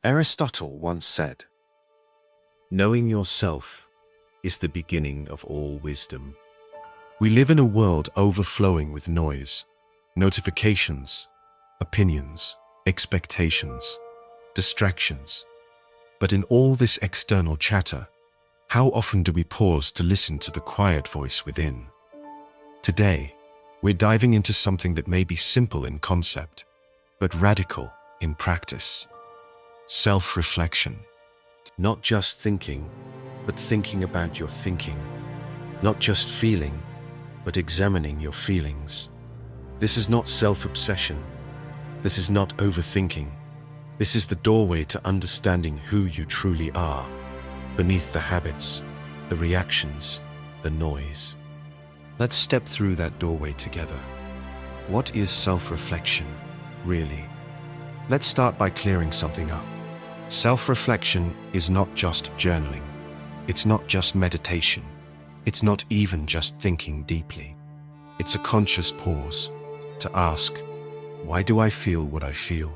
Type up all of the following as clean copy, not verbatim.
Aristotle once said, Knowing yourself is the beginning of all wisdom. We live in a world overflowing with noise, notifications, opinions, expectations, distractions. But in all this external chatter, how often do we pause to listen to the quiet voice within? Today, we're diving into something that may be simple in concept, but radical in practice. Self-reflection. Not just thinking, but thinking about your thinking. Not just feeling, but examining your feelings. This is not self-obsession. This is not overthinking. This is the doorway to understanding who you truly are, beneath the habits, the reactions, the noise. Let's step through that doorway together. What is self-reflection, really? Let's start by clearing something up. Self-reflection is not just journaling. It's not just meditation. It's not even just thinking deeply. It's a conscious pause to ask, why do I feel what I feel?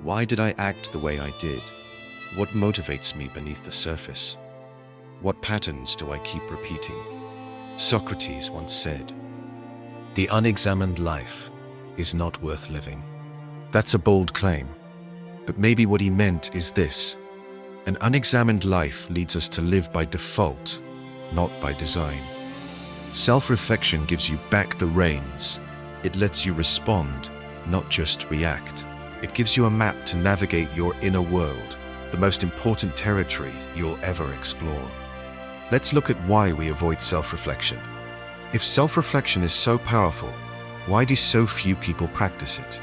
Why did I act the way I did? What motivates me beneath the surface? What patterns do I keep repeating? Socrates once said, "The unexamined life is not worth living." That's a bold claim, but maybe what he meant is this: an unexamined life leads us to live by default, not by design. Self-reflection gives you back the reins. It lets you respond, not just react. It gives you a map to navigate your inner world, the most important territory you'll ever explore. Let's look at why we avoid self-reflection. If self-reflection is so powerful, why do so few people practice it?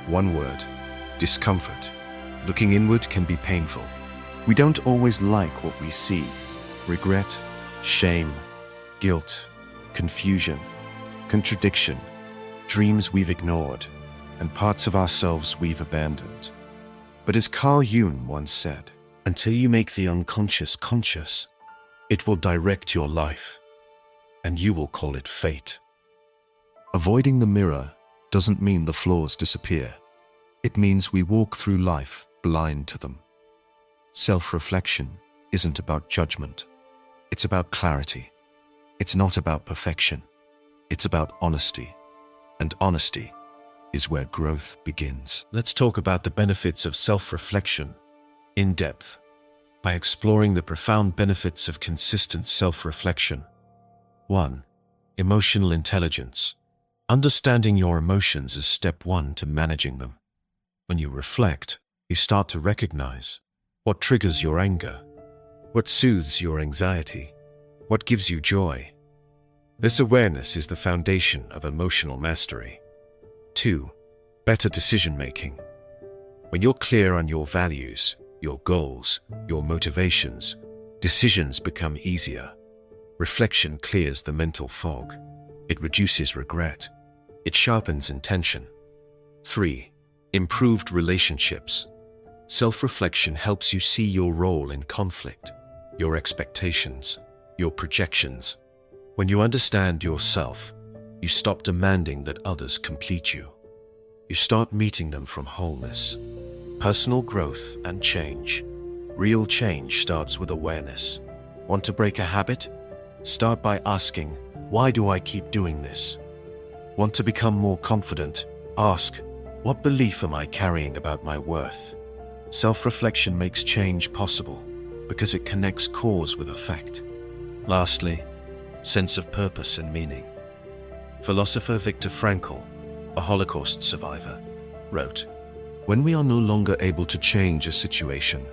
One word: discomfort. Looking inward can be painful. We don't always like what we see. Regret, shame, guilt, confusion, contradiction, dreams we've ignored, and parts of ourselves we've abandoned. But as Carl Jung once said, until you make the unconscious conscious, it will direct your life, and you will call it fate. Avoiding the mirror doesn't mean the flaws disappear. It means we walk through life blind to them. Self-reflection isn't about judgment. It's about clarity. It's not about perfection. It's about honesty. And honesty is where growth begins. Let's talk about the benefits of self-reflection in depth by exploring the profound benefits of consistent self-reflection. 1. Emotional intelligence. Understanding your emotions is step 1 to managing them. When you reflect, you start to recognize what triggers your anger, what soothes your anxiety, what gives you joy. This awareness is the foundation of emotional mastery. 2. Better decision-making. When you're clear on your values, your goals, your motivations, decisions become easier. Reflection clears the mental fog. It reduces regret. It sharpens intention. 3. Improved relationships. Self-reflection helps you see your role in conflict, your expectations, your projections. When you understand yourself, you stop demanding that others complete you. You start meeting them from wholeness. Personal growth and change. Real change starts with awareness. Want to break a habit? Start by asking, why do I keep doing this? Want to become more confident? Ask, what belief am I carrying about my worth? Self-reflection makes change possible because it connects cause with effect. Lastly, sense of purpose and meaning. Philosopher Viktor Frankl, a Holocaust survivor, wrote, "When we are no longer able to change a situation,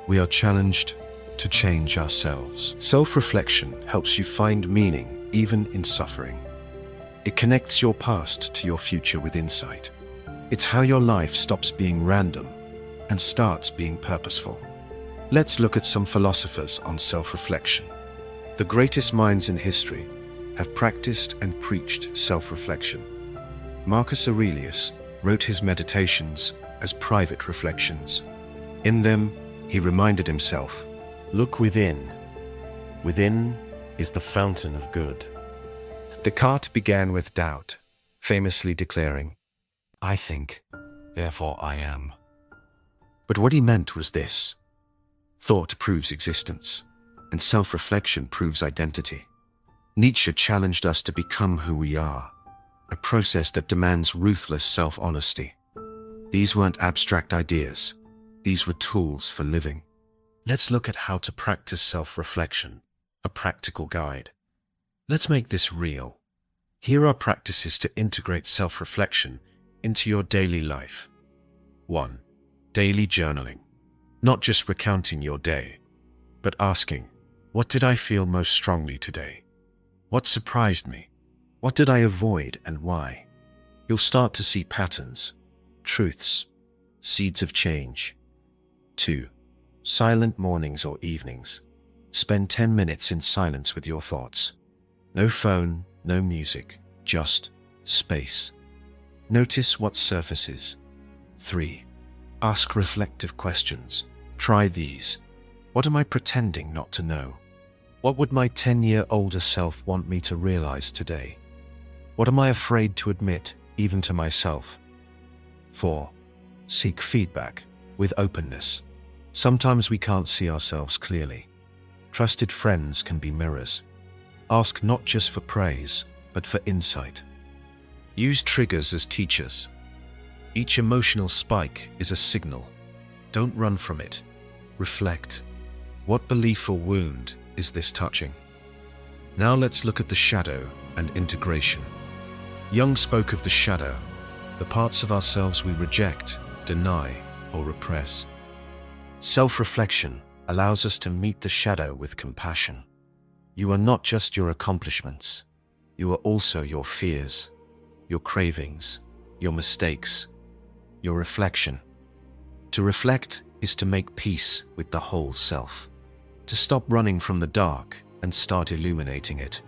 we are challenged to change ourselves." Self-reflection helps you find meaning even in suffering. It connects your past to your future with insight. It's how your life stops being random and starts being purposeful. Let's look at some philosophers on self-reflection. The greatest minds in history have practiced and preached self-reflection. Marcus Aurelius wrote his meditations as private reflections. In them, he reminded himself, "Look within. Within is the fountain of good." Descartes began with doubt, famously declaring, "I think, therefore I am." But what he meant was this: thought proves existence, and self-reflection proves identity. Nietzsche challenged us to become who we are, a process that demands ruthless self-honesty. These weren't abstract ideas. These were tools for living. Let's look at how to practice self-reflection, a practical guide. Let's make this real. Here are practices to integrate self-reflection into your daily life. 1. Daily journaling. Not just recounting your day, but asking, what did I feel most strongly today? What surprised me? What did I avoid and why? You'll start to see patterns, truths, seeds of change. 2. Silent mornings or evenings. Spend 10 minutes in silence with your thoughts. No phone, no music, just space. Notice what surfaces. 3. Ask reflective questions. Try these. What am I pretending not to know? What would my 10-year-older self want me to realize today? What am I afraid to admit, even to myself? 4. Seek feedback with openness. Sometimes we can't see ourselves clearly. Trusted friends can be mirrors. Ask not just for praise, but for insight. Use triggers as teachers. Each emotional spike is a signal. Don't run from it. Reflect. What belief or wound is this touching? Now let's look at the shadow and integration. Jung spoke of the shadow, the parts of ourselves we reject, deny, or repress. Self-reflection allows us to meet the shadow with compassion. You are not just your accomplishments. You are also your fears, your cravings, your mistakes, your reflection. To reflect is to make peace with the whole self, to stop running from the dark and start illuminating it.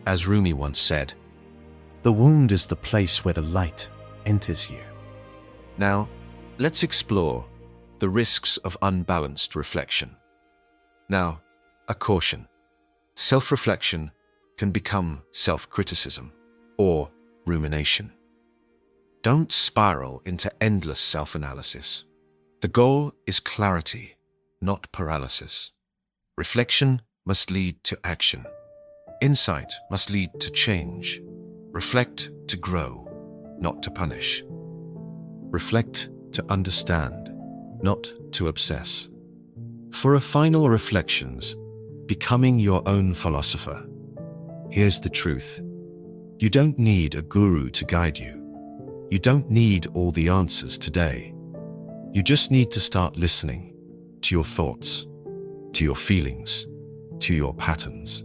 As Rumi once said, "The wound is the place where the light enters you." Now, let's explore the risks of unbalanced reflection. Now, a caution. Self-reflection can become self-criticism or rumination. Don't spiral into endless self-analysis. The goal is clarity, not paralysis. Reflection must lead to action. Insight must lead to change. Reflect to grow, not to punish. Reflect to understand, not to obsess. For a final reflections, becoming your own philosopher. Here's the truth. You don't need a guru to guide you. You don't need all the answers today. You just need to start listening to your thoughts, to your feelings, to your patterns.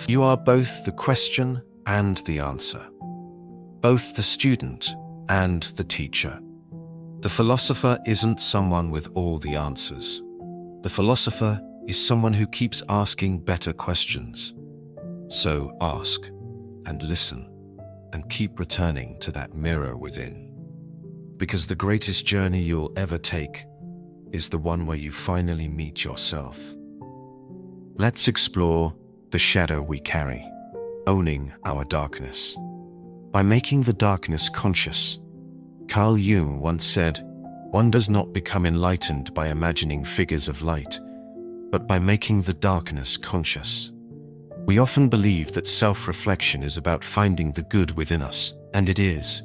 You are both the question and the answer, both the student and the teacher. The philosopher isn't someone with all the answers. The philosopher is someone who keeps asking better questions. So ask and listen and keep returning to that mirror within. Because the greatest journey you'll ever take is the one where you finally meet yourself. Let's explore the shadow we carry, owning our darkness. By making the darkness conscious, Carl Jung once said, "One does not become enlightened by imagining figures of light, but by making the darkness conscious." We often believe that self-reflection is about finding the good within us, and it is.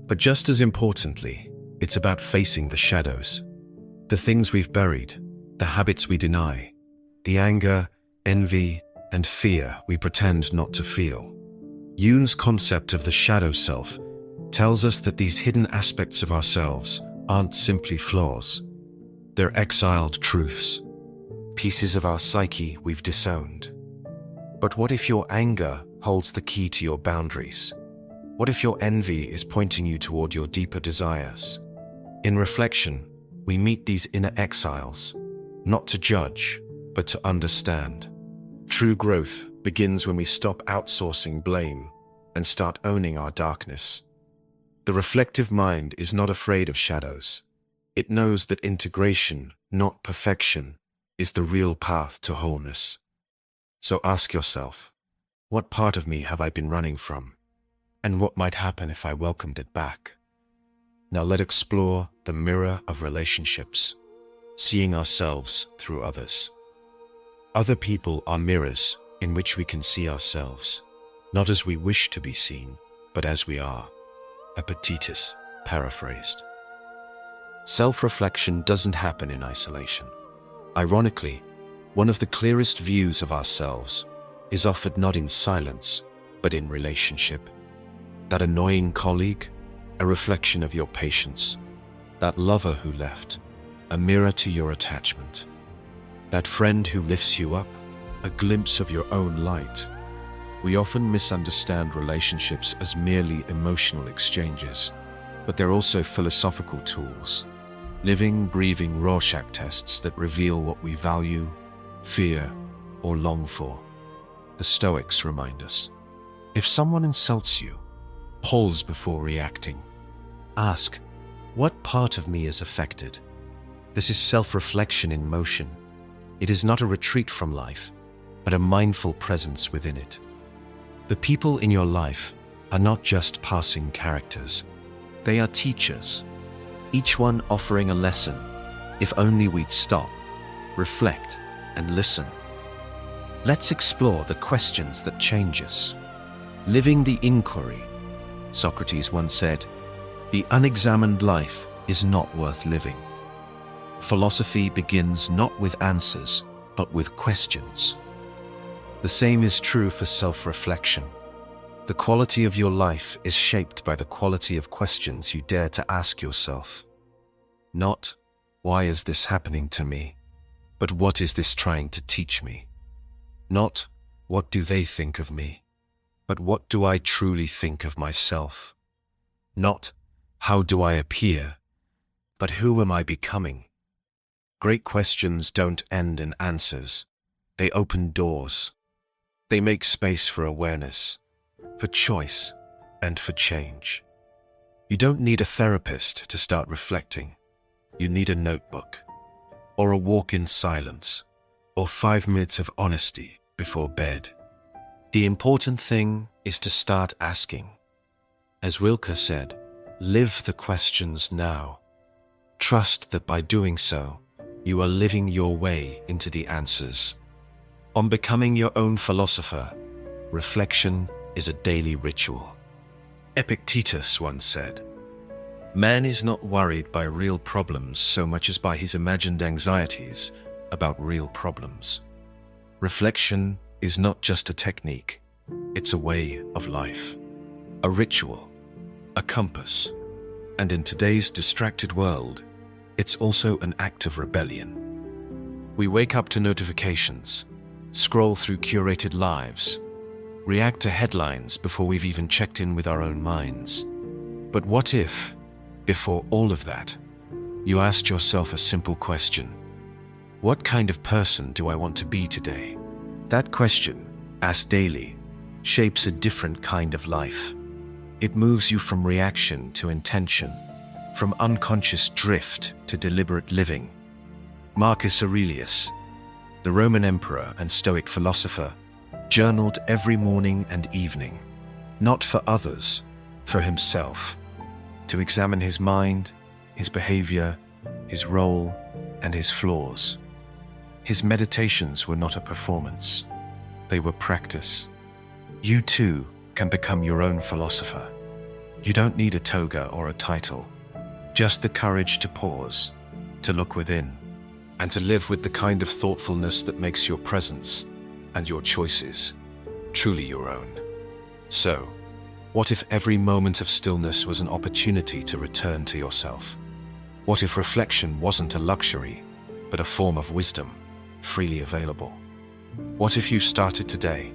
But just as importantly, it's about facing the shadows. The things we've buried, the habits we deny, the anger, envy, and fear we pretend not to feel. Jung's concept of the shadow self tells us that these hidden aspects of ourselves aren't simply flaws. They're exiled truths, pieces of our psyche we've disowned. But what if your anger holds the key to your boundaries? What if your envy is pointing you toward your deeper desires? In reflection, we meet these inner exiles, not to judge, but to understand. True growth begins when we stop outsourcing blame and start owning our darkness. The reflective mind is not afraid of shadows. It knows that integration, not perfection, is the real path to wholeness. So ask yourself, what part of me have I been running from? And what might happen if I welcomed it back? Now let's explore the mirror of relationships, seeing ourselves through others. Other people are mirrors in which we can see ourselves, not as we wish to be seen, but as we are. Epictetus, paraphrased. Self-reflection doesn't happen in isolation. Ironically, one of the clearest views of ourselves is offered not in silence, but in relationship. That annoying colleague, a reflection of your patience. That lover who left, a mirror to your attachment. That friend who lifts you up, a glimpse of your own light. We often misunderstand relationships as merely emotional exchanges, but they're also philosophical tools, living, breathing Rorschach tests that reveal what we value, fear, or long for. The Stoics remind us, if someone insults you, pause before reacting. ask, what part of me is affected? This is self-reflection in motion. It is not a retreat from life, but a mindful presence within it. The people in your life are not just passing characters. They are teachers, each one offering a lesson, if only we'd stop, reflect, and listen. Let's explore the questions that change us. Living the inquiry. Socrates once said, "The unexamined life is not worth living." Philosophy begins not with answers, but with questions. The same is true for self-reflection. The quality of your life is shaped by the quality of questions you dare to ask yourself. Not, why is this happening to me? But what is this trying to teach me? Not, what do they think of me? But what do I truly think of myself? Not, how do I appear? But who am I becoming? Great questions don't end in answers. They open doors. They make space for awareness, for choice, and for change. You don't need a therapist to start reflecting. You need a notebook, or a walk in silence, or 5 minutes of honesty before bed. The important thing is to start asking. As Rilke said, live the questions now. Trust that by doing so, you are living your way into the answers. On becoming your own philosopher, reflection is a daily ritual. Epictetus once said, "Man is not worried by real problems so much as by his imagined anxieties about real problems." Reflection is not just a technique, it's a way of life, a ritual, a compass, and in today's distracted world, it's also an act of rebellion. We wake up to notifications, scroll through curated lives, react to headlines before we've even checked in with our own minds. But what if, before all of that, you asked yourself a simple question? What kind of person do I want to be today? That question, asked daily, shapes a different kind of life. It moves you from reaction to intention, from unconscious drift to deliberate living. Marcus Aurelius, the Roman emperor and Stoic philosopher, journaled every morning and evening, not for others, for himself, to examine his mind, his behavior, his role, and his flaws. His meditations were not a performance, they were practice. You too can become your own philosopher. You don't need a toga or a title, just the courage to pause, to look within, and to live with the kind of thoughtfulness that makes your presence and your choices truly your own. So, what if every moment of stillness was an opportunity to return to yourself? What if reflection wasn't a luxury, but a form of wisdom, freely available? What if you started today?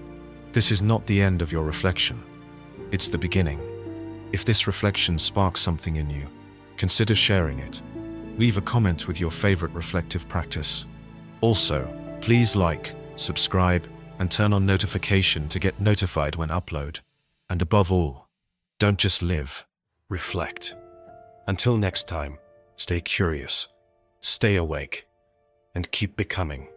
This is not the end of your reflection. It's the beginning. If this reflection sparks something in you, consider sharing it. Leave a comment with your favorite reflective practice. Also, please like, subscribe, and turn on notification to get notified when upload. And above all, don't just live, reflect. Until next time, stay curious, stay awake, and keep becoming.